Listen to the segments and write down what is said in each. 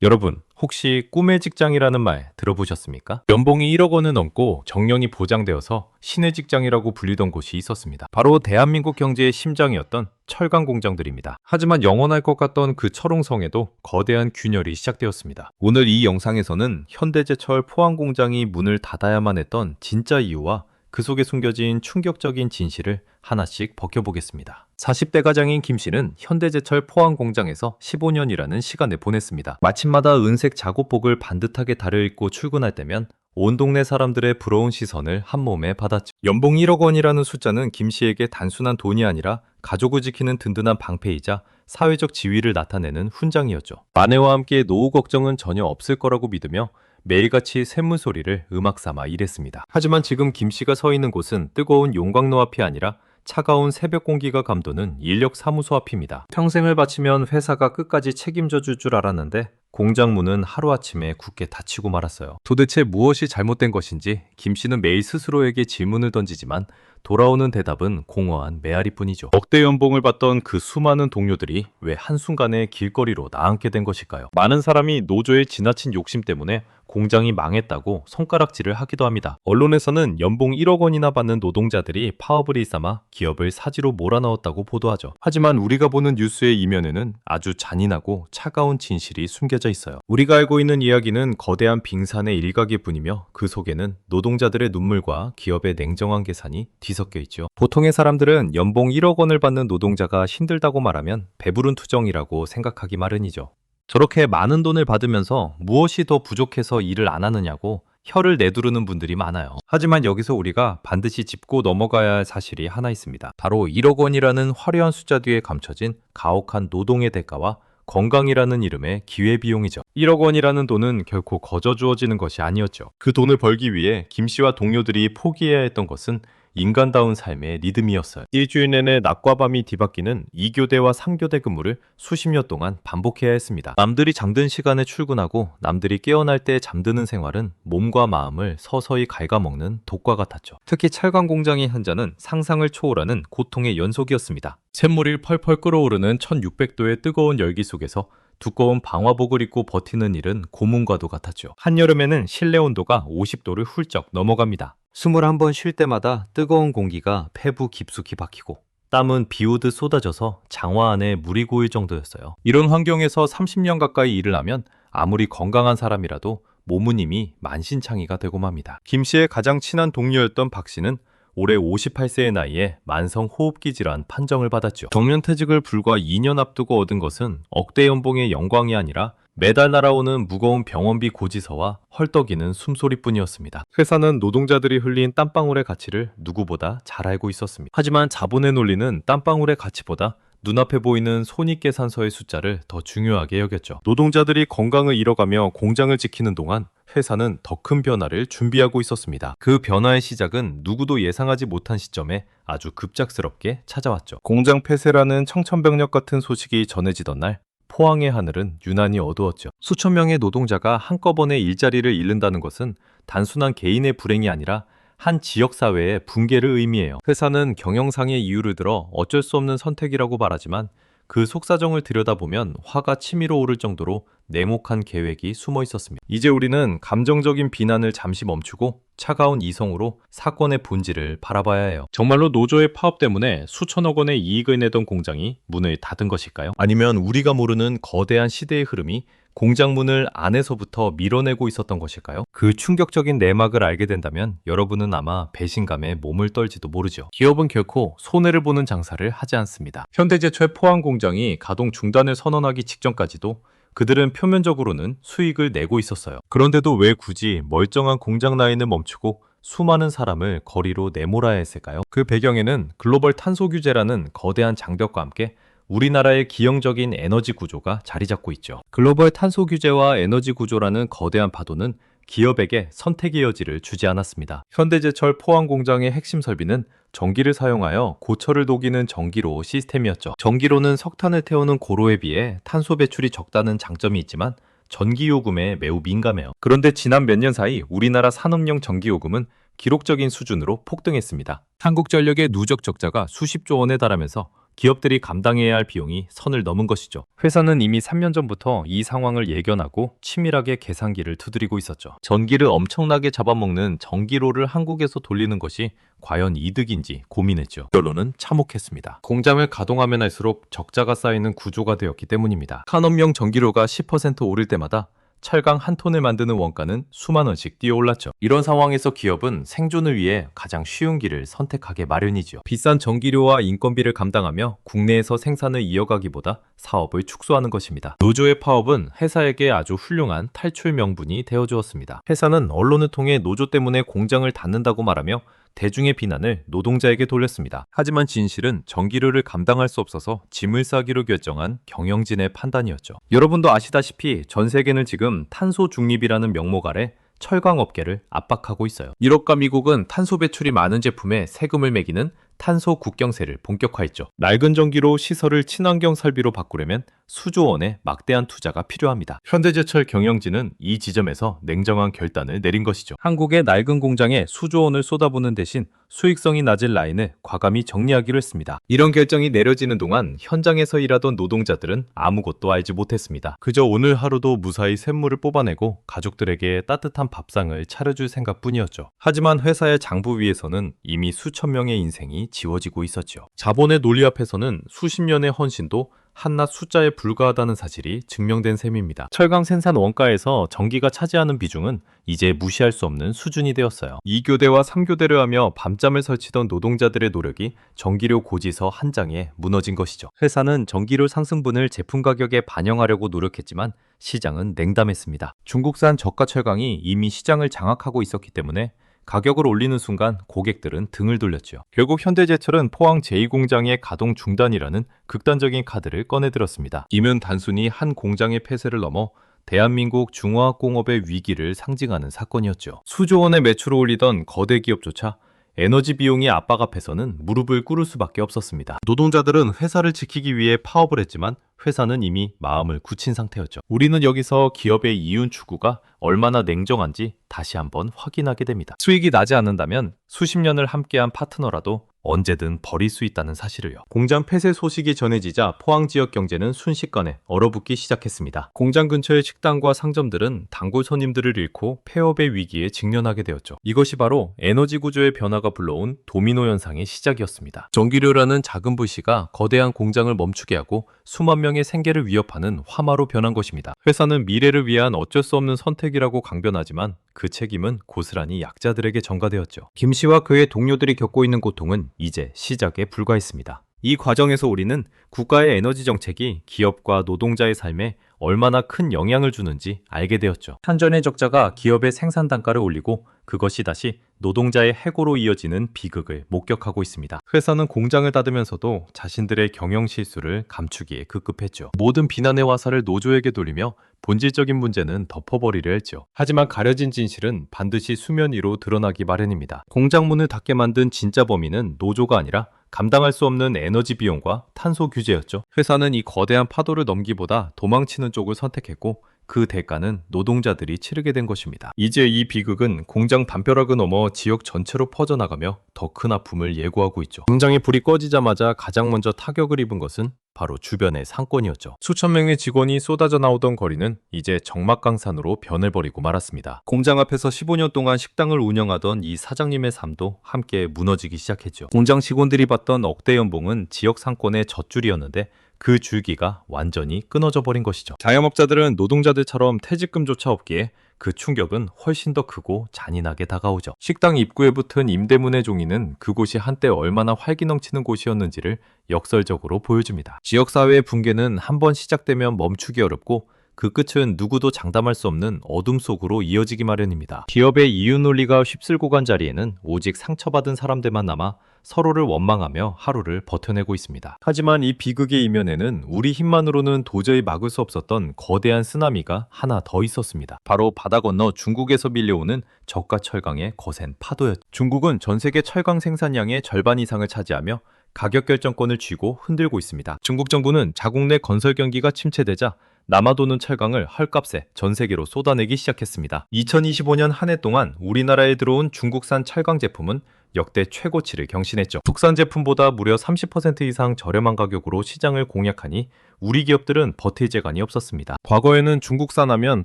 여러분, 혹시 꿈의 직장이라는 말 들어보셨습니까? 연봉이 1억 원은 넘고 정년이 보장되어서 신의 직장이라고 불리던 곳이 있었습니다. 바로 대한민국 경제의 심장이었던 철강 공장들입니다. 하지만 영원할 것 같던 그 철옹성에도 거대한 균열이 시작되었습니다. 오늘 이 영상에서는 현대제철 포항 공장이 문을 닫아야만 했던 진짜 이유와 그 속에 숨겨진 충격적인 진실을 하나씩 벗겨보겠습니다. 40대 가장인 김 씨는 현대제철 포항 공장에서 15년이라는 시간을 보냈습니다. 마침마다 은색 작업복을 반듯하게 다려입고 출근할 때면 온 동네 사람들의 부러운 시선을 한 몸에 받았죠. 연봉 1억 원이라는 숫자는 김 씨에게 단순한 돈이 아니라 가족을 지키는 든든한 방패이자 사회적 지위를 나타내는 훈장이었죠. 아내와 함께 노후 걱정은 전혀 없을 거라고 믿으며 매일같이 샘물 소리를 음악 삼아 일했습니다. 하지만 지금 김 씨가 서 있는 곳은 뜨거운 용광로 앞이 아니라 차가운 새벽 공기가 감도는 인력 사무소 앞입니다. 평생을 바치면 회사가 끝까지 책임져 줄 줄 알았는데 공장 문은 하루아침에 굳게 닫히고 말았어요. 도대체 무엇이 잘못된 것인지 김 씨는 매일 스스로에게 질문을 던지지만 돌아오는 대답은 공허한 메아리뿐이죠. 억대 연봉을 받던 그 수많은 동료들이 왜 한순간에 길거리로 나앉게 된 것일까요? 많은 사람이 노조의 지나친 욕심 때문에 공장이 망했다고 손가락질을 하기도 합니다. 언론에서는 연봉 1억 원이나 받는 노동자들이 파업을 일삼아 기업을 사지로 몰아넣었다고 보도하죠. 하지만 우리가 보는 뉴스의 이면에는 아주 잔인하고 차가운 진실이 숨겨져 있어요. 우리가 알고 있는 이야기는 거대한 빙산의 일각일 뿐이며 그 속에는 노동자들의 눈물과 기업의 냉정한 계산이 뒤섞여 있죠. 보통의 사람들은 연봉 1억 원을 받는 노동자가 힘들다고 말하면 배부른 투정이라고 생각하기 마련이죠. 저렇게 많은 돈을 받으면서 무엇이 더 부족해서 일을 안 하느냐고 혀를 내두르는 분들이 많아요. 하지만 여기서 우리가 반드시 짚고 넘어가야 할 사실이 하나 있습니다. 바로 1억 원이라는 화려한 숫자 뒤에 감춰진 가혹한 노동의 대가와 건강이라는 이름의 기회비용이죠. 1억 원이라는 돈은 결코 거저 주어지는 것이 아니었죠. 그 돈을 벌기 위해 김 씨와 동료들이 포기해야 했던 것은 인간다운 삶의 리듬이었어요. 일주일 내내 낮과 밤이 뒤바뀌는 2교대와 3교대 근무를 수십 년 동안 반복해야 했습니다. 남들이 잠든 시간에 출근하고 남들이 깨어날 때 잠드는 생활은 몸과 마음을 서서히 갉아먹는 독과 같았죠. 특히 찰광 공장의 현장은 상상을 초월하는 고통의 연속이었습니다. 샘물이 펄펄 끓어오르는 1600도의 뜨거운 열기 속에서 두꺼운 방화복을 입고 버티는 일은 고문과도 같았죠. 한여름에는 실내 온도가 50도를 훌쩍 넘어갑니다. 숨을 한 번 쉴 때마다 뜨거운 공기가 폐부 깊숙이 박히고 땀은 비오듯 쏟아져서 장화 안에 물이 고일 정도였어요. 이런 환경에서 30년 가까이 일을 하면 아무리 건강한 사람이라도 몸은 이미 만신창이가 되고 맙니다. 김 씨의 가장 친한 동료였던 박 씨는 올해 58세의 나이에 만성 호흡기 질환 판정을 받았죠. 정년퇴직을 불과 2년 앞두고 얻은 것은 억대 연봉의 영광이 아니라 매달 날아오는 무거운 병원비 고지서와 헐떡이는 숨소리뿐이었습니다. 회사는 노동자들이 흘린 땀방울의 가치를 누구보다 잘 알고 있었습니다. 하지만 자본의 논리는 땀방울의 가치보다 눈앞에 보이는 손익계산서의 숫자를 더 중요하게 여겼죠. 노동자들이 건강을 잃어가며 공장을 지키는 동안 회사는 더 큰 변화를 준비하고 있었습니다. 그 변화의 시작은 누구도 예상하지 못한 시점에 아주 급작스럽게 찾아왔죠. 공장 폐쇄라는 청천벽력 같은 소식이 전해지던 날 포항의 하늘은 유난히 어두웠죠. 수천 명의 노동자가 한꺼번에 일자리를 잃는다는 것은 단순한 개인의 불행이 아니라 한 지역사회의 붕괴를 의미해요. 회사는 경영상의 이유를 들어 어쩔 수 없는 선택이라고 말하지만 그 속사정을 들여다보면 화가 치밀어 오를 정도로 냉혹한 계획이 숨어 있었습니다. 이제 우리는 감정적인 비난을 잠시 멈추고 차가운 이성으로 사건의 본질을 바라봐야 해요. 정말로 노조의 파업 때문에 수천억 원의 이익을 내던 공장이 문을 닫은 것일까요? 아니면 우리가 모르는 거대한 시대의 흐름이 공장 문을 안에서부터 밀어내고 있었던 것일까요? 그 충격적인 내막을 알게 된다면 여러분은 아마 배신감에 몸을 떨지도 모르죠. 기업은 결코 손해를 보는 장사를 하지 않습니다. 현대제철 포항 공장이 가동 중단을 선언하기 직전까지도 그들은 표면적으로는 수익을 내고 있었어요. 그런데도 왜 굳이 멀쩡한 공장 라인을 멈추고 수많은 사람을 거리로 내몰아야 했을까요? 그 배경에는 글로벌 탄소 규제라는 거대한 장벽과 함께 우리나라의 기형적인 에너지 구조가 자리 잡고 있죠. 글로벌 탄소 규제와 에너지 구조라는 거대한 파도는 기업에게 선택의 여지를 주지 않았습니다. 현대제철 포항 공장의 핵심 설비는 전기를 사용하여 고철을 녹이는 전기로 시스템이었죠. 전기로는 석탄을 태우는 고로에 비해 탄소 배출이 적다는 장점이 있지만 전기 요금에 매우 민감해요. 그런데 지난 몇 년 사이 우리나라 산업용 전기 요금은 기록적인 수준으로 폭등했습니다. 한국전력의 누적 적자가 수십조 원에 달하면서 기업들이 감당해야 할 비용이 선을 넘은 것이죠. 회사는 이미 3년 전부터 이 상황을 예견하고 치밀하게 계산기를 두드리고 있었죠. 전기를 엄청나게 잡아먹는 전기로를 한국에서 돌리는 것이 과연 이득인지 고민했죠. 결론은 참혹했습니다. 공장을 가동하면 할수록 적자가 쌓이는 구조가 되었기 때문입니다. 산업용 전기료가 10% 오를 때마다 철강 한 톤을 만드는 원가는 수만 원씩 뛰어올랐죠. 이런 상황에서 기업은 생존을 위해 가장 쉬운 길을 선택하게 마련이죠. 비싼 전기료와 인건비를 감당하며 국내에서 생산을 이어가기보다 사업을 축소하는 것입니다. 노조의 파업은 회사에게 아주 훌륭한 탈출 명분이 되어주었습니다. 회사는 언론을 통해 노조 때문에 공장을 닫는다고 말하며 대중의 비난을 노동자에게 돌렸습니다. 하지만 진실은 전기료를 감당할 수 없어서 짐을 싸기로 결정한 경영진의 판단이었죠. 여러분도 아시다시피 전 세계는 지금 탄소 중립이라는 명목 아래 철강 업계를 압박하고 있어요. 유럽과 미국은 탄소 배출이 많은 제품에 세금을 매기는 탄소 국경세를 본격화했죠. 낡은 전기로 시설을 친환경 설비로 바꾸려면 수조 원의 막대한 투자가 필요합니다. 현대제철 경영진은 이 지점에서 냉정한 결단을 내린 것이죠. 한국의 낡은 공장에 수조 원을 쏟아부는 대신 수익성이 낮은 라인을 과감히 정리하기로 했습니다. 이런 결정이 내려지는 동안 현장에서 일하던 노동자들은 아무것도 알지 못했습니다. 그저 오늘 하루도 무사히 쇳물을 뽑아내고 가족들에게 따뜻한 밥상을 차려줄 생각뿐이었죠. 하지만 회사의 장부 위에서는 이미 수천 명의 인생이 지워지고 있었죠. 자본의 논리 앞에서는 수십 년의 헌신도 한낱 숫자에 불과하다는 사실이 증명된 셈입니다. 철강 생산 원가에서 전기가 차지하는 비중은 이제 무시할 수 없는 수준이 되었어요. 2교대와 3교대를 하며 밤잠을 설치던 노동자들의 노력이 전기료 고지서 한 장에 무너진 것이죠. 회사는 전기료 상승분을 제품 가격에 반영하려고 노력했지만 시장은 냉담했습니다. 중국산 저가 철강이 이미 시장을 장악하고 있었기 때문에 가격을 올리는 순간 고객들은 등을 돌렸죠. 결국 현대제철은 포항 제2공장의 가동 중단이라는 극단적인 카드를 꺼내들었습니다. 이는 단순히 한 공장의 폐쇄를 넘어 대한민국 중화학공업의 위기를 상징하는 사건이었죠. 수조 원의 매출을 올리던 거대 기업조차 에너지 비용이 압박 앞에서는 무릎을 꿇을 수밖에 없었습니다. 노동자들은 회사를 지키기 위해 파업을 했지만 회사는 이미 마음을 굳힌 상태였죠. 우리는 여기서 기업의 이윤 추구가 얼마나 냉정한지 다시 한번 확인하게 됩니다. 수익이 나지 않는다면 수십 년을 함께한 파트너라도 언제든 버릴 수 있다는 사실을요. 공장 폐쇄 소식이 전해지자 포항 지역 경제는 순식간에 얼어붙기 시작했습니다. 공장 근처의 식당과 상점들은 단골 손님들을 잃고 폐업의 위기에 직면하게 되었죠. 이것이 바로 에너지 구조의 변화가 불러온 도미노 현상의 시작이었습니다. 전기료라는 작은 불씨가 거대한 공장을 멈추게 하고 수만 명의 생계를 위협하는 화마로 변한 것입니다. 회사는 미래를 위한 어쩔 수 없는 선택이라고 강변하지만 그 책임은 고스란히 약자들에게 전가되었죠. 김 씨와 그의 동료들이 겪고 있는 고통은 이제 시작에 불과했습니다. 이 과정에서 우리는 국가의 에너지 정책이 기업과 노동자의 삶에 얼마나 큰 영향을 주는지 알게 되었죠. 한전의 적자가 기업의 생산 단가를 올리고 그것이 다시 노동자의 해고로 이어지는 비극을 목격하고 있습니다. 회사는 공장을 닫으면서도 자신들의 경영 실수를 감추기에 급급했죠. 모든 비난의 화살을 노조에게 돌리며 본질적인 문제는 덮어버리려 했죠. 하지만 가려진 진실은 반드시 수면 위로 드러나기 마련입니다. 공장 문을 닫게 만든 진짜 범인은 노조가 아니라 감당할 수 없는 에너지 비용과 탄소 규제였죠. 회사는 이 거대한 파도를 넘기보다 도망치는 쪽을 선택했고 그 대가는 노동자들이 치르게 된 것입니다. 이제 이 비극은 공장 담벼락을 넘어 지역 전체로 퍼져나가며 더 큰 아픔을 예고하고 있죠. 공장의 불이 꺼지자마자 가장 먼저 타격을 입은 것은 바로 주변의 상권이었죠. 수천 명의 직원이 쏟아져 나오던 거리는 이제 적막강산으로 변해버리고 말았습니다. 공장 앞에서 15년 동안 식당을 운영하던 이 사장님의 삶도 함께 무너지기 시작했죠. 공장 직원들이 받던 억대 연봉은 지역 상권의 젖줄이었는데 그 줄기가 완전히 끊어져 버린 것이죠. 자영업자들은 노동자들처럼 퇴직금조차 없기에 그 충격은 훨씬 더 크고 잔인하게 다가오죠. 식당 입구에 붙은 임대문의 종이는 그곳이 한때 얼마나 활기 넘치는 곳이었는지를 역설적으로 보여줍니다. 지역사회의 붕괴는 한번 시작되면 멈추기 어렵고 그 끝은 누구도 장담할 수 없는 어둠 속으로 이어지기 마련입니다. 기업의 이윤 논리가 휩쓸고 간 자리에는 오직 상처받은 사람들만 남아 서로를 원망하며 하루를 버텨내고 있습니다. 하지만 이 비극의 이면에는 우리 힘만으로는 도저히 막을 수 없었던 거대한 쓰나미가 하나 더 있었습니다. 바로 바다 건너 중국에서 밀려오는 저가 철강의 거센 파도였죠. 중국은 전 세계 철강 생산량의 절반 이상을 차지하며 가격 결정권을 쥐고 흔들고 있습니다. 중국 정부는 자국 내 건설 경기가 침체되자 남아도는 철강을 헐값에 전 세계로 쏟아내기 시작했습니다. 2025년 한 해 동안 우리나라에 들어온 중국산 철강 제품은 역대 최고치를 경신했죠. 국산 제품보다 무려 30% 이상 저렴한 가격으로 시장을 공략하니 우리 기업들은 버틸 재간이 없었습니다. 과거에는 중국산 하면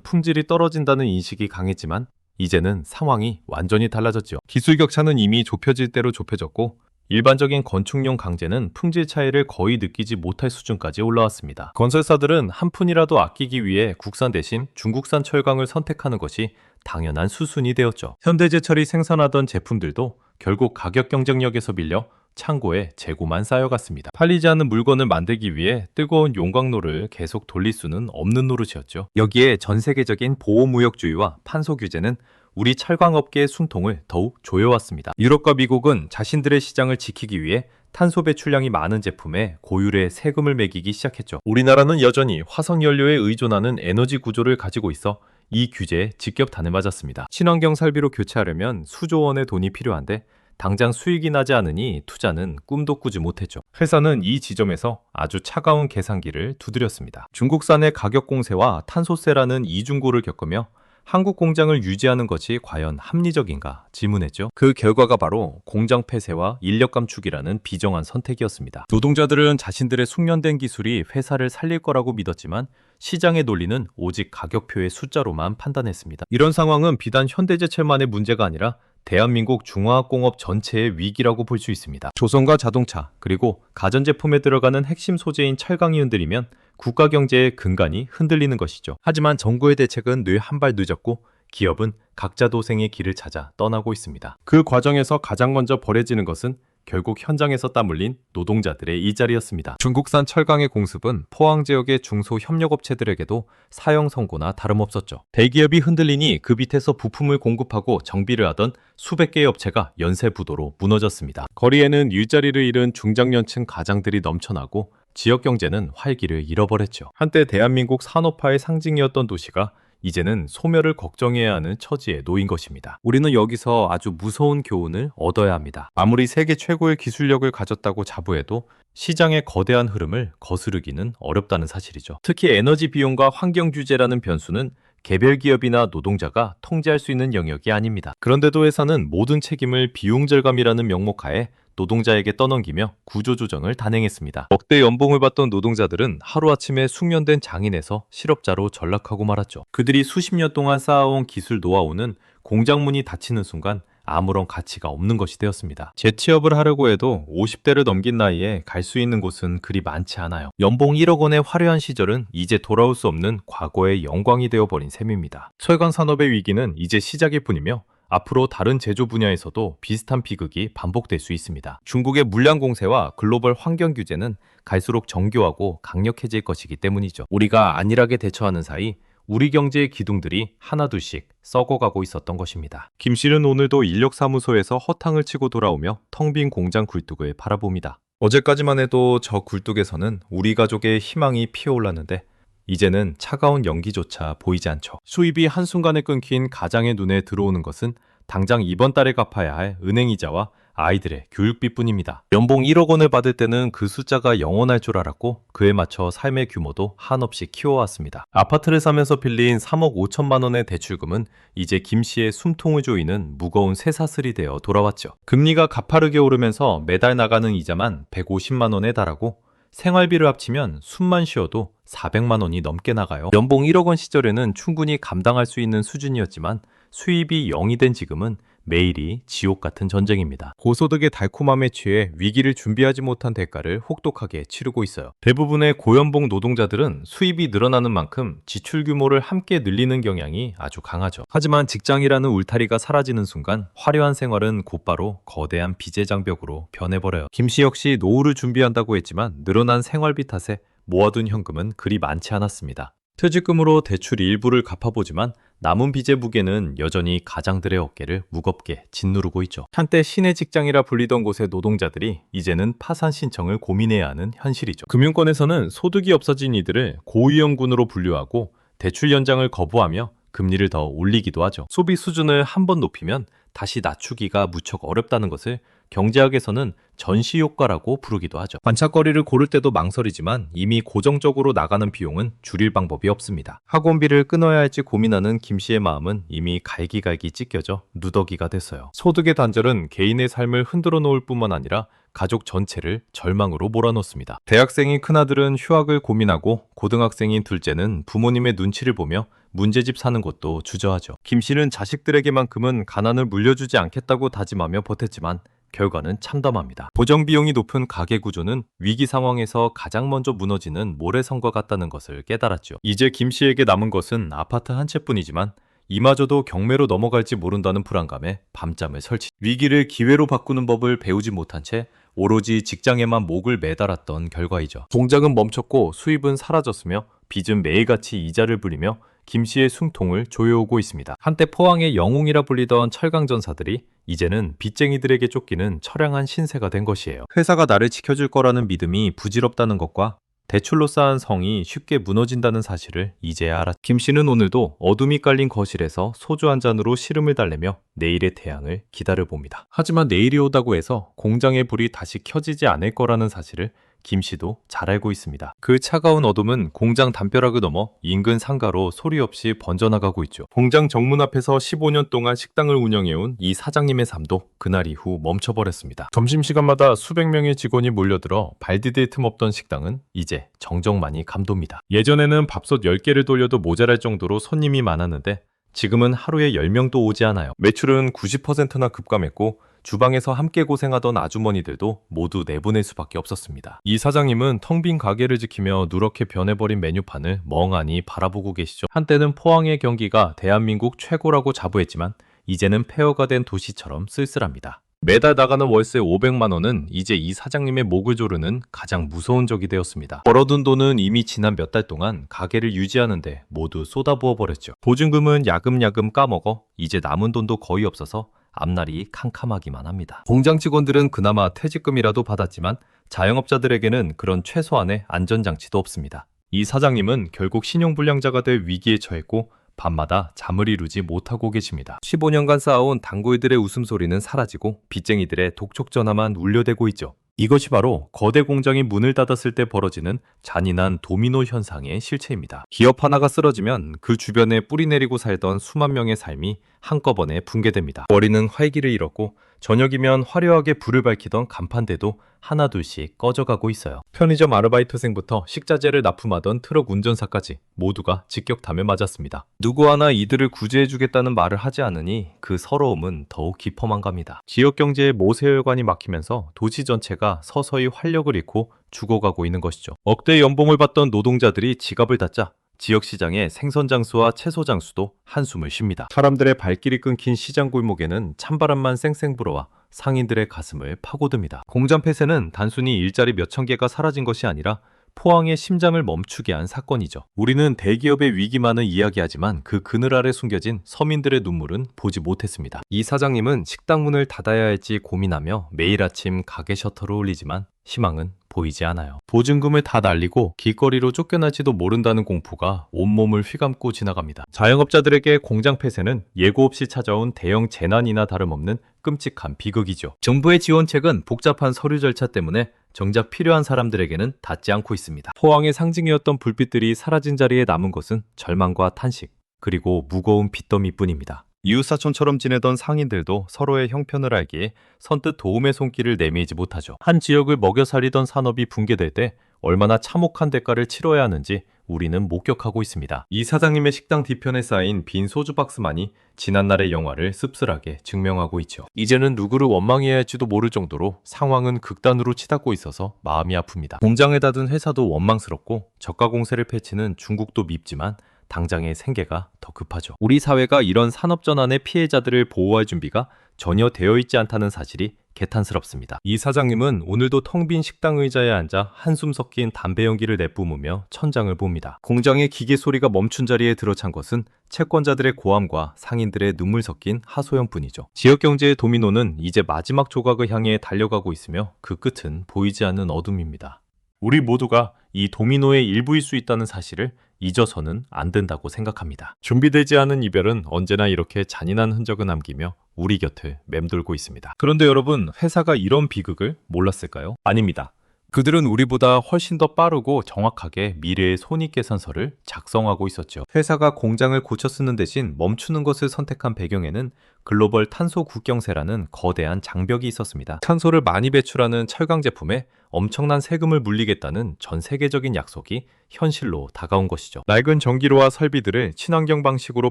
품질이 떨어진다는 인식이 강했지만 이제는 상황이 완전히 달라졌죠. 기술 격차는 이미 좁혀질 대로 좁혀졌고 일반적인 건축용 강재는 품질 차이를 거의 느끼지 못할 수준까지 올라왔습니다. 건설사들은 한 푼이라도 아끼기 위해 국산 대신 중국산 철강을 선택하는 것이 당연한 수순이 되었죠. 현대제철이 생산하던 제품들도 결국 가격 경쟁력에서 밀려 창고에 재고만 쌓여갔습니다. 팔리지 않는 물건을 만들기 위해 뜨거운 용광로를 계속 돌릴 수는 없는 노릇이었죠. 여기에 전 세계적인 보호무역주의와 판소 규제는 우리 철강업계의 숨통을 더욱 조여왔습니다. 유럽과 미국은 자신들의 시장을 지키기 위해 탄소 배출량이 많은 제품에 고율의 세금을 매기기 시작했죠. 우리나라는 여전히 화석연료에 의존하는 에너지 구조를 가지고 있어 이 규제에 직격탄을 맞았습니다. 친환경 설비로 교체하려면 수조 원의 돈이 필요한데 당장 수익이 나지 않으니 투자는 꿈도 꾸지 못했죠. 회사는 이 지점에서 아주 차가운 계산기를 두드렸습니다. 중국산의 가격 공세와 탄소세라는 이중고를 겪으며 한국 공장을 유지하는 것이 과연 합리적인가 질문했죠. 그 결과가 바로 공장 폐쇄와 인력 감축이라는 비정한 선택이었습니다. 노동자들은 자신들의 숙련된 기술이 회사를 살릴 거라고 믿었지만 시장의 논리는 오직 가격표의 숫자로만 판단했습니다. 이런 상황은 비단 현대제철만의 문제가 아니라 대한민국 중화학공업 전체의 위기라고 볼 수 있습니다. 조선과 자동차, 그리고 가전제품에 들어가는 핵심 소재인 철강이 흔들리면 국가 경제의 근간이 흔들리는 것이죠. 하지만 정부의 대책은 늘 한 발 늦었고 기업은 각자 도생의 길을 찾아 떠나고 있습니다. 그 과정에서 가장 먼저 버려지는 것은 결국 현장에서 땀 흘린 노동자들의 일자리였습니다. 중국산 철강의 공습은 포항 지역의 중소협력업체들에게도 사형 선고나 다름없었죠. 대기업이 흔들리니 그 밑에서 부품을 공급하고 정비를 하던 수백 개의 업체가 연쇄부도로 무너졌습니다. 거리에는 일자리를 잃은 중장년층 가장들이 넘쳐나고 지역 경제는 활기를 잃어버렸죠. 한때 대한민국 산업화의 상징이었던 도시가 이제는 소멸을 걱정해야 하는 처지에 놓인 것입니다. 우리는 여기서 아주 무서운 교훈을 얻어야 합니다. 아무리 세계 최고의 기술력을 가졌다고 자부해도 시장의 거대한 흐름을 거스르기는 어렵다는 사실이죠. 특히 에너지 비용과 환경 규제라는 변수는 개별 기업이나 노동자가 통제할 수 있는 영역이 아닙니다. 그런데도 회사는 모든 책임을 비용 절감이라는 명목하에 노동자에게 떠넘기며 구조조정을 단행했습니다. 억대 연봉을 받던 노동자들은 하루아침에 숙련된 장인에서 실업자로 전락하고 말았죠. 그들이 수십 년 동안 쌓아온 기술 노하우는 공장 문이 닫히는 순간 아무런 가치가 없는 것이 되었습니다. 재취업을 하려고 해도 50대를 넘긴 나이에 갈 수 있는 곳은 그리 많지 않아요. 연봉 1억 원의 화려한 시절은 이제 돌아올 수 없는 과거의 영광이 되어버린 셈입니다. 철강 산업의 위기는 이제 시작일 뿐이며 앞으로 다른 제조 분야에서도 비슷한 비극이 반복될 수 있습니다. 중국의 물량 공세와 글로벌 환경 규제는 갈수록 정교하고 강력해질 것이기 때문이죠. 우리가 안일하게 대처하는 사이 우리 경제의 기둥들이 하나둘씩 썩어가고 있었던 것입니다. 김 씨는 오늘도 인력사무소에서 허탕을 치고 돌아오며 텅 빈 공장 굴뚝을 바라봅니다. 어제까지만 해도 저 굴뚝에서는 우리 가족의 희망이 피어올랐는데 이제는 차가운 연기조차 보이지 않죠. 수입이 한순간에 끊긴 가장의 눈에 들어오는 것은 당장 이번 달에 갚아야 할 은행이자와 아이들의 교육비뿐입니다. 연봉 1억 원을 받을 때는 그 숫자가 영원할 줄 알았고 그에 맞춰 삶의 규모도 한없이 키워왔습니다. 아파트를 사면서 빌린 3억 5천만 원의 대출금은 이제 김 씨의 숨통을 조이는 무거운 쇠사슬이 되어 돌아왔죠. 금리가 가파르게 오르면서 매달 나가는 이자만 150만 원에 달하고 생활비를 합치면 숨만 쉬어도 400만 원이 넘게 나가요. 연봉 1억 원 시절에는 충분히 감당할 수 있는 수준이었지만 수입이 0이 된 지금은 매일이 지옥 같은 전쟁입니다. 고소득의 달콤함에 취해 위기를 준비하지 못한 대가를 혹독하게 치르고 있어요. 대부분의 고연봉 노동자들은 수입이 늘어나는 만큼 지출 규모를 함께 늘리는 경향이 아주 강하죠. 하지만 직장이라는 울타리가 사라지는 순간 화려한 생활은 곧바로 거대한 빚의 장벽으로 변해버려요. 김 씨 역시 노후를 준비한다고 했지만 늘어난 생활비 탓에 모아둔 현금은 그리 많지 않았습니다. 퇴직금으로 대출 일부를 갚아보지만 남은 빚의 무게는 여전히 가장들의 어깨를 무겁게 짓누르고 있죠. 한때 신의 직장이라 불리던 곳의 노동자들이 이제는 파산 신청을 고민해야 하는 현실이죠. 금융권에서는 소득이 없어진 이들을 고위험군으로 분류하고 대출 연장을 거부하며 금리를 더 올리기도 하죠. 소비 수준을 한 번 높이면 다시 낮추기가 무척 어렵다는 것을 경제학에서는 전시 효과라고 부르기도 하죠. 반짝거리를 고를 때도 망설이지만 이미 고정적으로 나가는 비용은 줄일 방법이 없습니다. 학원비를 끊어야 할지 고민하는 김 씨의 마음은 이미 갈기갈기 찢겨져 누더기가 됐어요. 소득의 단절은 개인의 삶을 흔들어 놓을 뿐만 아니라 가족 전체를 절망으로 몰아넣습니다. 대학생인 큰아들은 휴학을 고민하고 고등학생인 둘째는 부모님의 눈치를 보며 문제집 사는 것도 주저하죠. 김 씨는 자식들에게만큼은 가난을 물려주지 않겠다고 다짐하며 버텼지만 결과는 참담합니다. 보정비용이 높은 가계 구조는 위기 상황에서 가장 먼저 무너지는 모래성과 같다는 것을 깨달았죠. 이제 김 씨에게 남은 것은 아파트 한 채뿐이지만 이마저도 경매로 넘어갈지 모른다는 불안감에 밤잠을 설치. 위기를 기회로 바꾸는 법을 배우지 못한 채 오로지 직장에만 목을 매달았던 결과이죠. 공장은 멈췄고 수입은 사라졌으며 빚은 매일같이 이자를 부리며 김 씨의 숨통을 조여오고 있습니다. 한때 포항의 영웅이라 불리던 철강전사들이 이제는 빚쟁이들에게 쫓기는 처량한 신세가 된 것이에요. 회사가 나를 지켜줄 거라는 믿음이 부질없다는 것과 대출로 쌓은 성이 쉽게 무너진다는 사실을 이제야 알았죠. 김 씨는 오늘도 어둠이 깔린 거실에서 소주 한 잔으로 시름을 달래며 내일의 태양을 기다려봅니다. 하지만 내일이 오다고 해서 공장의 불이 다시 켜지지 않을 거라는 사실을 김 씨도 잘 알고 있습니다. 그 차가운 어둠은 공장 담벼락을 넘어 인근 상가로 소리 없이 번져나가고 있죠. 공장 정문 앞에서 15년 동안 식당을 운영해온 이 사장님의 삶도 그날 이후 멈춰버렸습니다. 점심시간마다 수백 명의 직원이 몰려들어 발 디딜 틈 없던 식당은 이제 정적만이 감돕니다. 예전에는 밥솥 10개를 돌려도 모자랄 정도로 손님이 많았는데 지금은 하루에 10명도 오지 않아요. 매출은 90%나 급감했고 주방에서 함께 고생하던 아주머니들도 모두 내보낼 수밖에 없었습니다. 이 사장님은 텅 빈 가게를 지키며 누렇게 변해버린 메뉴판을 멍하니 바라보고 계시죠. 한때는 포항의 경기가 대한민국 최고라고 자부했지만 이제는 폐허가 된 도시처럼 쓸쓸합니다. 매달 나가는 월세 500만 원은 이제 이 사장님의 목을 조르는 가장 무서운 적이 되었습니다. 벌어둔 돈은 이미 지난 몇 달 동안 가게를 유지하는데 모두 쏟아부어 버렸죠. 보증금은 야금야금 까먹어 이제 남은 돈도 거의 없어서 앞날이 캄캄하기만 합니다. 공장 직원들은 그나마 퇴직금이라도 받았지만 자영업자들에게는 그런 최소한의 안전장치도 없습니다. 이 사장님은 결국 신용불량자가 될 위기에 처했고 밤마다 잠을 이루지 못하고 계십니다. 15년간 쌓아온 단골들의 웃음소리는 사라지고 빚쟁이들의 독촉전화만 울려대고 있죠. 이것이 바로 거대 공장이 문을 닫았을 때 벌어지는 잔인한 도미노 현상의 실체입니다. 기업 하나가 쓰러지면 그 주변에 뿌리내리고 살던 수만 명의 삶이 한꺼번에 붕괴됩니다. 머리는 활기를 잃었고 저녁이면 화려하게 불을 밝히던 간판대도 하나둘씩 꺼져가고 있어요. 편의점 아르바이트생부터 식자재를 납품하던 트럭 운전사까지 모두가 직격탄을 맞았습니다. 누구 하나 이들을 구제해주겠다는 말을 하지 않으니 그 서러움은 더욱 깊어만 갑니다. 지역경제의 모세혈관이 막히면서 도시 전체가 서서히 활력을 잃고 죽어가고 있는 것이죠. 억대 연봉을 받던 노동자들이 지갑을 닫자 지역시장의 생선장수와 채소장수도 한숨을 쉽니다. 사람들의 발길이 끊긴 시장 골목에는 찬바람만 쌩쌩 불어와 상인들의 가슴을 파고듭니다. 공장 폐쇄는 단순히 일자리 몇천 개가 사라진 것이 아니라 포항의 심장을 멈추게 한 사건이죠. 우리는 대기업의 위기만을 이야기하지만 그 그늘 아래 숨겨진 서민들의 눈물은 보지 못했습니다. 이 사장님은 식당 문을 닫아야 할지 고민하며 매일 아침 가게 셔터를 올리지만 희망은 보이지 않아요. 보증금을 다 날리고 길거리로 쫓겨날지도 모른다는 공포가 온몸을 휘감고 지나갑니다. 자영업자들에게 공장 폐쇄는 예고 없이 찾아온 대형 재난이나 다름없는 끔찍한 비극이죠. 정부의 지원책은 복잡한 서류 절차 때문에 정작 필요한 사람들에게는 닿지 않고 있습니다. 포항의 상징이었던 불빛들이 사라진 자리에 남은 것은 절망과 탄식, 그리고 무거운 빚더미뿐입니다. 이웃사촌처럼 지내던 상인들도 서로의 형편을 알기에 선뜻 도움의 손길을 내밀지 못하죠. 한 지역을 먹여 살리던 산업이 붕괴될 때 얼마나 참혹한 대가를 치러야 하는지 우리는 목격하고 있습니다. 이 사장님의 식당 뒤편에 쌓인 빈 소주 박스만이 지난날의 영화를 씁쓸하게 증명하고 있죠. 이제는 누구를 원망해야 할지도 모를 정도로 상황은 극단으로 치닫고 있어서 마음이 아픕니다. 공장에 닫은 회사도 원망스럽고 저가 공세를 펼치는 중국도 밉지만 당장의 생계가 더 급하죠. 우리 사회가 이런 산업전환의 피해자들을 보호할 준비가 전혀 되어 있지 않다는 사실이 개탄스럽습니다. 이 사장님은 오늘도 텅 빈 식당 의자에 앉아 한숨 섞인 담배 연기를 내뿜으며 천장을 봅니다. 공장의 기계 소리가 멈춘 자리에 들어찬 것은 채권자들의 고함과 상인들의 눈물 섞인 하소연뿐이죠. 지역경제의 도미노는 이제 마지막 조각을 향해 달려가고 있으며 그 끝은 보이지 않는 어둠입니다. 우리 모두가 이 도미노의 일부일 수 있다는 사실을 잊어서는 안 된다고 생각합니다. 준비되지 않은 이별은 언제나 이렇게 잔인한 흔적을 남기며 우리 곁을 맴돌고 있습니다. 그런데 여러분, 회사가 이런 비극을 몰랐을까요? 아닙니다. 그들은 우리보다 훨씬 더 빠르고 정확하게 미래의 손익계산서를 작성하고 있었죠. 회사가 공장을 고쳐 쓰는 대신 멈추는 것을 선택한 배경에는 글로벌 탄소 국경세라는 거대한 장벽이 있었습니다. 탄소를 많이 배출하는 철강 제품에 엄청난 세금을 물리겠다는 전 세계적인 약속이 현실로 다가온 것이죠. 낡은 전기로와 설비들을 친환경 방식으로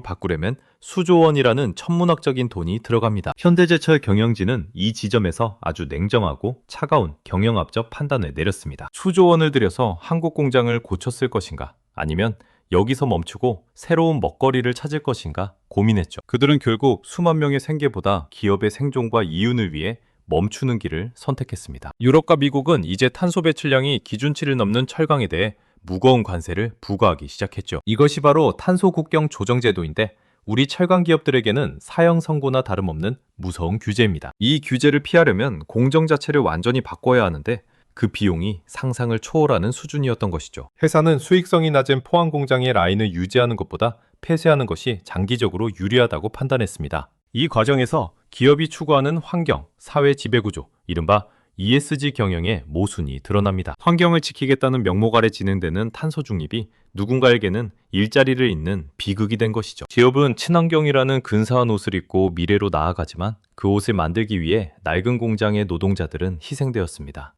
바꾸려면 수조 원이라는 천문학적인 돈이 들어갑니다. 현대제철 경영진은 이 지점에서 아주 냉정하고 차가운 경영학적 판단을 내렸습니다. 수조 원을 들여서 한국 공장을 고쳤을 것인가, 아니면 여기서 멈추고 새로운 먹거리를 찾을 것인가 고민했죠. 그들은 결국 수만 명의 생계보다 기업의 생존과 이윤을 위해 멈추는 길을 선택했습니다. 유럽과 미국은 이제 탄소 배출량이 기준치를 넘는 철강에 대해 무거운 관세를 부과하기 시작했죠. 이것이 바로 탄소 국경 조정 제도인데, 우리 철강 기업들에게는 사형 선고나 다름없는 무서운 규제입니다. 이 규제를 피하려면 공정 자체를 완전히 바꿔야 하는데, 그 비용이 상상을 초월하는 수준이었던 것이죠. 회사는 수익성이 낮은 포항 공장의 라인을 유지하는 것보다 폐쇄하는 것이 장기적으로 유리하다고 판단했습니다. 이 과정에서 기업이 추구하는 환경, 사회 지배구조, 이른바 ESG 경영의 모순이 드러납니다. 환경을 지키겠다는 명목 아래 진행되는 탄소 중립이 누군가에게는 일자리를 잇는 비극이 된 것이죠. 기업은 친환경이라는 근사한 옷을 입고 미래로 나아가지만 그 옷을 만들기 위해 낡은 공장의 노동자들은 희생되었습니다.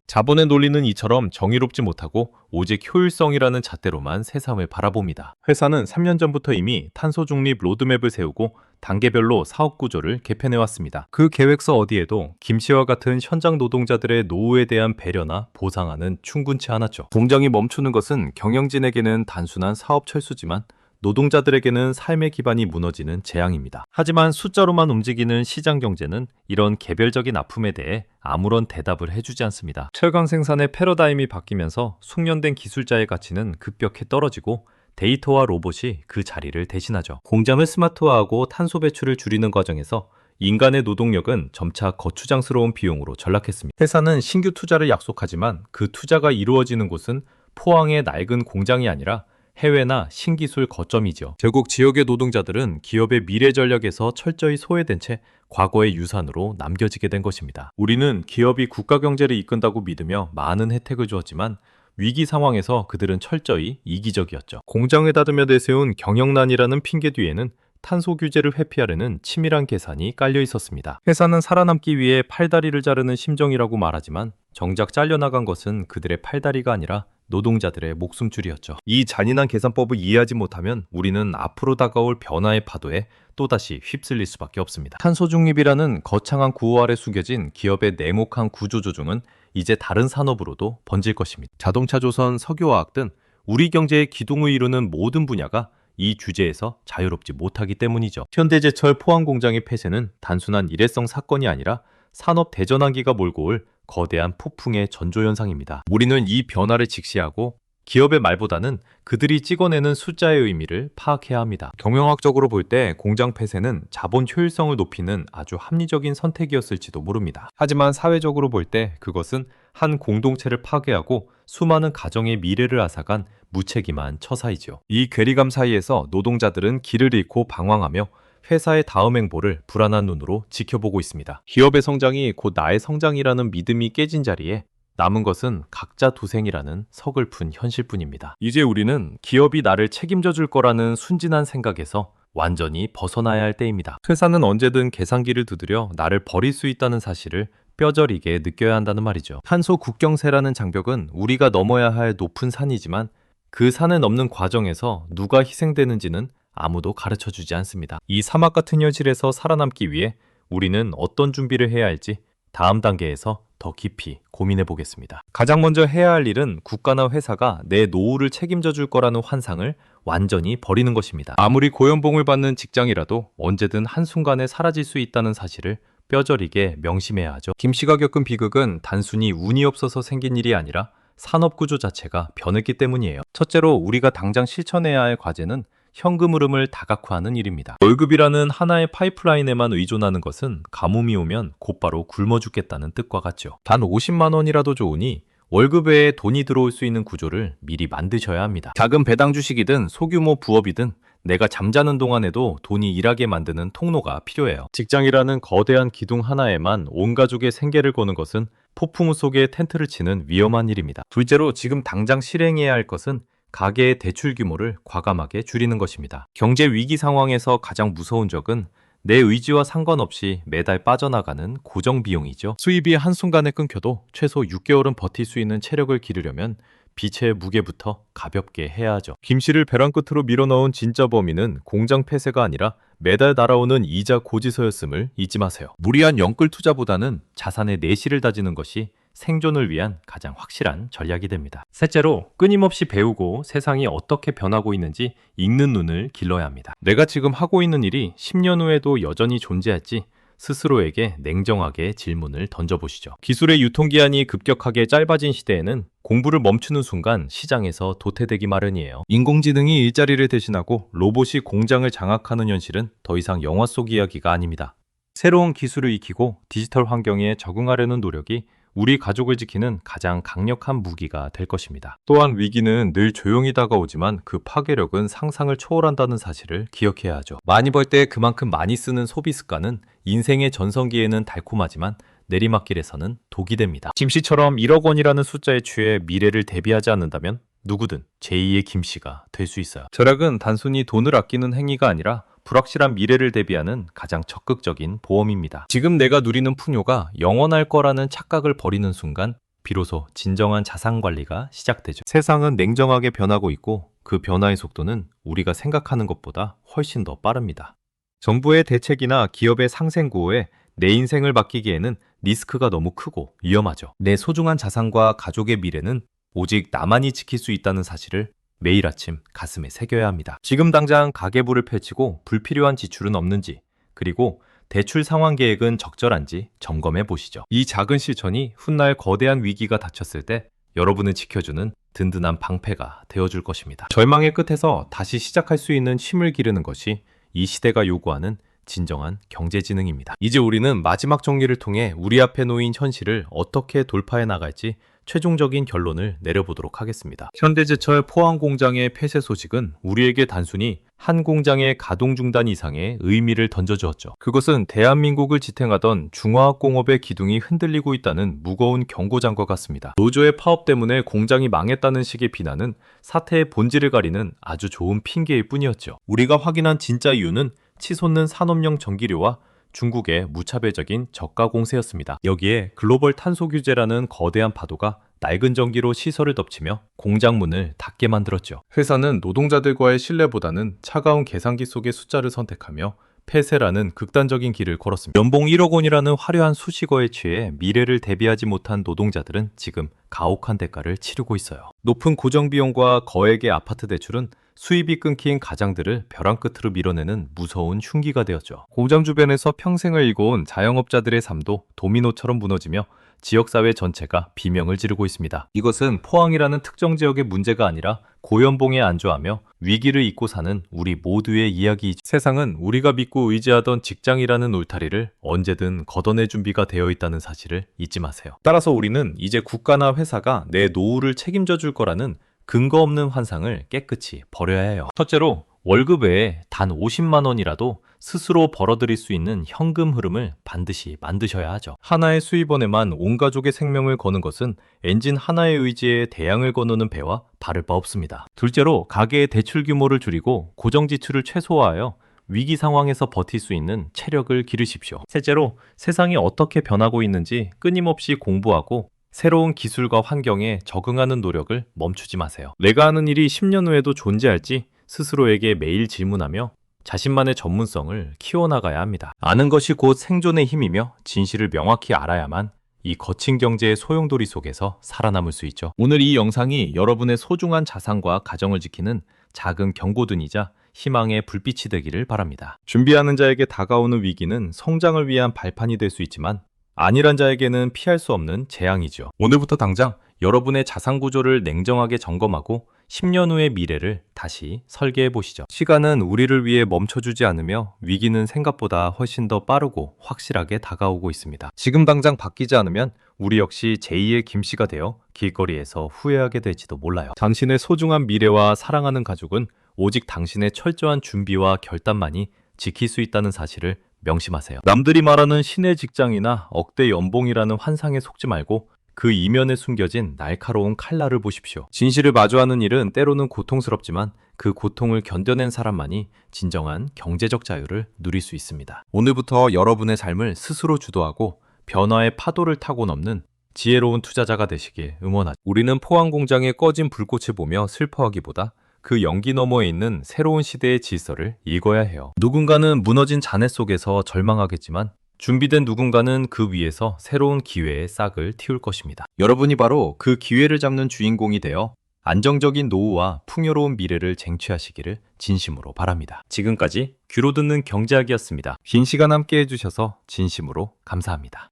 자본의 논리는 이처럼 정의롭지 못하고 오직 효율성이라는 잣대로만 세상을 바라봅니다. 회사는 3년 전부터 이미 탄소 중립 로드맵을 세우고 단계별로 사업 구조를 개편해왔습니다. 그 계획서 어디에도 김 씨와 같은 현장 노동자들의 노후에 대한 배려나 보상안은 충분치 않았죠. 공장이 멈추는 것은 경영진에게는 단순한 사업 철수지만 노동자들에게는 삶의 기반이 무너지는 재앙입니다. 하지만 숫자로만 움직이는 시장 경제는 이런 개별적인 아픔에 대해 아무런 대답을 해주지 않습니다. 철강 생산의 패러다임이 바뀌면서 숙련된 기술자의 가치는 급격히 떨어지고 데이터와 로봇이 그 자리를 대신하죠. 공장을 스마트화하고 탄소 배출을 줄이는 과정에서 인간의 노동력은 점차 거추장스러운 비용으로 전락했습니다. 회사는 신규 투자를 약속하지만 그 투자가 이루어지는 곳은 포항의 낡은 공장이 아니라 해외나 신기술 거점이죠. 결국 지역의 노동자들은 기업의 미래 전략에서 철저히 소외된 채 과거의 유산으로 남겨지게 된 것입니다. 우리는 기업이 국가 경제를 이끈다고 믿으며 많은 혜택을 주었지만 위기 상황에서 그들은 철저히 이기적이었죠. 공장을 닫으며 내세운 경영난이라는 핑계 뒤에는 탄소 규제를 회피하려는 치밀한 계산이 깔려 있었습니다. 회사는 살아남기 위해 팔다리를 자르는 심정이라고 말하지만 정작 잘려나간 것은 그들의 팔다리가 아니라 노동자들의 목숨줄이었죠. 이 잔인한 계산법을 이해하지 못하면 우리는 앞으로 다가올 변화의 파도에 또다시 휩쓸릴 수밖에 없습니다. 탄소 중립이라는 거창한 구호 아래 숨겨진 기업의 냉혹한 구조조정은 이제 다른 산업으로도 번질 것입니다. 자동차 조선, 석유화학 등 우리 경제의 기둥을 이루는 모든 분야가 이 규제에서 자유롭지 못하기 때문이죠. 현대제철 포항공장의 폐쇄는 단순한 일회성 사건이 아니라 산업 대전환기가 몰고 올 거대한 폭풍의 전조현상입니다. 우리는 이 변화를 직시하고 기업의 말보다는 그들이 찍어내는 숫자의 의미를 파악해야 합니다. 경영학적으로 볼 때 공장 폐쇄는 자본 효율성을 높이는 아주 합리적인 선택이었을지도 모릅니다. 하지만 사회적으로 볼 때 그것은 한 공동체를 파괴하고 수많은 가정의 미래를 앗아간 무책임한 처사이죠. 이 괴리감 사이에서 노동자들은 길을 잃고 방황하며 회사의 다음 행보를 불안한 눈으로 지켜보고 있습니다. 기업의 성장이 곧 나의 성장이라는 믿음이 깨진 자리에 남은 것은 각자 도생이라는 서글픈 현실뿐입니다. 이제 우리는 기업이 나를 책임져 줄 거라는 순진한 생각에서 완전히 벗어나야 할 때입니다. 회사는 언제든 계산기를 두드려 나를 버릴 수 있다는 사실을 뼈저리게 느껴야 한다는 말이죠. 탄소 국경세라는 장벽은 우리가 넘어야 할 높은 산이지만 그 산을 넘는 과정에서 누가 희생되는지는 아무도 가르쳐주지 않습니다. 이 사막 같은 현실에서 살아남기 위해 우리는 어떤 준비를 해야 할지 다음 단계에서 더 깊이 고민해 보겠습니다. 가장 먼저 해야 할 일은 국가나 회사가 내 노후를 책임져 줄 거라는 환상을 완전히 버리는 것입니다. 아무리 고연봉을 받는 직장이라도 언제든 한순간에 사라질 수 있다는 사실을 뼈저리게 명심해야 하죠. 김 씨가 겪은 비극은 단순히 운이 없어서 생긴 일이 아니라 산업 구조 자체가 변했기 때문이에요. 첫째로 우리가 당장 실천해야 할 과제는 현금 흐름을 다각화하는 일입니다. 월급이라는 하나의 파이프라인에만 의존하는 것은 가뭄이 오면 곧바로 굶어 죽겠다는 뜻과 같죠. 단 50만 원이라도 좋으니 월급 외에 돈이 들어올 수 있는 구조를 미리 만드셔야 합니다. 작은 배당 주식이든 소규모 부업이든 내가 잠자는 동안에도 돈이 일하게 만드는 통로가 필요해요. 직장이라는 거대한 기둥 하나에만 온 가족의 생계를 거는 것은 폭풍우 속에 텐트를 치는 위험한 일입니다. 둘째로 지금 당장 실행해야 할 것은 가계의 대출 규모를 과감하게 줄이는 것입니다. 경제 위기 상황에서 가장 무서운 적은 내 의지와 상관없이 매달 빠져나가는 고정 비용이죠. 수입이 한순간에 끊겨도 최소 6개월은 버틸 수 있는 체력을 기르려면 빛의 무게부터 가볍게 해야 하죠. 김씨를 벼랑 끝으로 밀어넣은 진짜 범인은 공장 폐쇄가 아니라 매달 날아오는 이자 고지서였음을 잊지 마세요. 무리한 영끌 투자보다는 자산의 내실을 다지는 것이 생존을 위한 가장 확실한 전략이 됩니다. 셋째로 끊임없이 배우고 세상이 어떻게 변하고 있는지 읽는 눈을 길러야 합니다. 내가 지금 하고 있는 일이 10년 후에도 여전히 존재할지 스스로에게 냉정하게 질문을 던져보시죠. 기술의 유통기한이 급격하게 짧아진 시대에는 공부를 멈추는 순간 시장에서 도태되기 마련이에요. 인공지능이 일자리를 대신하고 로봇이 공장을 장악하는 현실은 더 이상 영화 속 이야기가 아닙니다. 새로운 기술을 익히고 디지털 환경에 적응하려는 노력이 우리 가족을 지키는 가장 강력한 무기가 될 것입니다. 또한 위기는 늘 조용히 다가오지만 그 파괴력은 상상을 초월한다는 사실을 기억해야 하죠. 많이 벌 때 그만큼 많이 쓰는 소비 습관은 인생의 전성기에는 달콤하지만 내리막길에서는 독이 됩니다. 김씨처럼 1억 원이라는 숫자에 취해 미래를 대비하지 않는다면 누구든 제2의 김씨가 될 수 있어요. 절약은 단순히 돈을 아끼는 행위가 아니라 불확실한 미래를 대비하는 가장 적극적인 보험입니다. 지금 내가 누리는 풍요가 영원할 거라는 착각을 버리는 순간 비로소 진정한 자산 관리가 시작되죠. 세상은 냉정하게 변하고 있고 그 변화의 속도는 우리가 생각하는 것보다 훨씬 더 빠릅니다. 정부의 대책이나 기업의 상생 구호에 내 인생을 맡기기에는 리스크가 너무 크고 위험하죠. 내 소중한 자산과 가족의 미래는 오직 나만이 지킬 수 있다는 사실을 매일 아침 가슴에 새겨야 합니다. 지금 당장 가계부를 펼치고 불필요한 지출은 없는지, 그리고 대출 상환 계획은 적절한지 점검해 보시죠. 이 작은 실천이 훗날 거대한 위기가 닥쳤을 때 여러분을 지켜주는 든든한 방패가 되어줄 것입니다. 절망의 끝에서 다시 시작할 수 있는 힘을 기르는 것이 이 시대가 요구하는 진정한 경제지능입니다. 이제 우리는 마지막 정리를 통해 우리 앞에 놓인 현실을 어떻게 돌파해 나갈지 최종적인 결론을 내려보도록 하겠습니다. 현대제철 포항 공장의 폐쇄 소식은 우리에게 단순히 한 공장의 가동 중단 이상의 의미를 던져주었죠. 그것은 대한민국을 지탱하던 중화학공업의 기둥이 흔들리고 있다는 무거운 경고장과 같습니다. 노조의 파업 때문에 공장이 망했다는 식의 비난은 사태의 본질을 가리는 아주 좋은 핑계일 뿐이었죠. 우리가 확인한 진짜 이유는 치솟는 산업용 전기료와 중국의 무차별적인 저가 공세였습니다. 여기에 글로벌 탄소 규제라는 거대한 파도가 낡은 전기로 시설을 덮치며 공장 문을 닫게 만들었죠. 회사는 노동자들과의 신뢰보다는 차가운 계산기 속의 숫자를 선택하며 폐쇄라는 극단적인 길을 걸었습니다. 연봉 1억 원이라는 화려한 수식어에 취해 미래를 대비하지 못한 노동자들은 지금 가혹한 대가를 치르고 있어요. 높은 고정비용과 거액의 아파트 대출은 수입이 끊긴 가장들을 벼랑 끝으로 밀어내는 무서운 흉기가 되었죠. 공장 주변에서 평생을 일궈온 자영업자들의 삶도 도미노처럼 무너지며 지역사회 전체가 비명을 지르고 있습니다. 이것은 포항이라는 특정 지역의 문제가 아니라 고연봉에 안주하며 위기를 잊고 사는 우리 모두의 이야기이죠. 세상은 우리가 믿고 의지하던 직장이라는 울타리를 언제든 걷어낼 준비가 되어 있다는 사실을 잊지 마세요. 따라서 우리는 이제 국가나 회사가 내 노후를 책임져 줄 거라는 근거 없는 환상을 깨끗이 버려야 해요. 첫째로 월급 외에 단 50만 원이라도 스스로 벌어들일 수 있는 현금 흐름을 반드시 만드셔야 하죠. 하나의 수입원에만 온 가족의 생명을 거는 것은 엔진 하나의 의지에 대양을 거누는 배와 다를 바 없습니다. 둘째로 가계의 대출 규모를 줄이고 고정 지출을 최소화하여 위기 상황에서 버틸 수 있는 체력을 기르십시오. 셋째로 세상이 어떻게 변하고 있는지 끊임없이 공부하고 새로운 기술과 환경에 적응하는 노력을 멈추지 마세요. 내가 하는 일이 10년 후에도 존재할지 스스로에게 매일 질문하며 자신만의 전문성을 키워나가야 합니다. 아는 것이 곧 생존의 힘이며 진실을 명확히 알아야만 이 거친 경제의 소용돌이 속에서 살아남을 수 있죠. 오늘 이 영상이 여러분의 소중한 자산과 가정을 지키는 작은 경고등이자 희망의 불빛이 되기를 바랍니다. 준비하는 자에게 다가오는 위기는 성장을 위한 발판이 될 수 있지만 아니란 자에게는 피할 수 없는 재앙이죠. 오늘부터 당장 여러분의 자산 구조를 냉정하게 점검하고 10년 후의 미래를 다시 설계해 보시죠. 시간은 우리를 위해 멈춰주지 않으며 위기는 생각보다 훨씬 더 빠르고 확실하게 다가오고 있습니다. 지금 당장 바뀌지 않으면 우리 역시 제2의 김씨가 되어 길거리에서 후회하게 될지도 몰라요. 당신의 소중한 미래와 사랑하는 가족은 오직 당신의 철저한 준비와 결단만이 지킬 수 있다는 사실을 명심하세요. 남들이 말하는 신의 직장이나 억대 연봉이라는 환상에 속지 말고 그 이면에 숨겨진 날카로운 칼날을 보십시오. 진실을 마주하는 일은 때로는 고통스럽지만 그 고통을 견뎌낸 사람만이 진정한 경제적 자유를 누릴 수 있습니다. 오늘부터 여러분의 삶을 스스로 주도하고 변화의 파도를 타고 넘는 지혜로운 투자자가 되시길 응원하죠. 우리는 포항 공장의 꺼진 불꽃을 보며 슬퍼하기보다 그 연기 너머에 있는 새로운 시대의 질서를 읽어야 해요. 누군가는 무너진 잔해 속에서 절망하겠지만 준비된 누군가는 그 위에서 새로운 기회의 싹을 틔울 것입니다. 여러분이 바로 그 기회를 잡는 주인공이 되어 안정적인 노후와 풍요로운 미래를 쟁취하시기를 진심으로 바랍니다. 지금까지 귀로 듣는 경제학이었습니다. 긴 시간 함께 해주셔서 진심으로 감사합니다.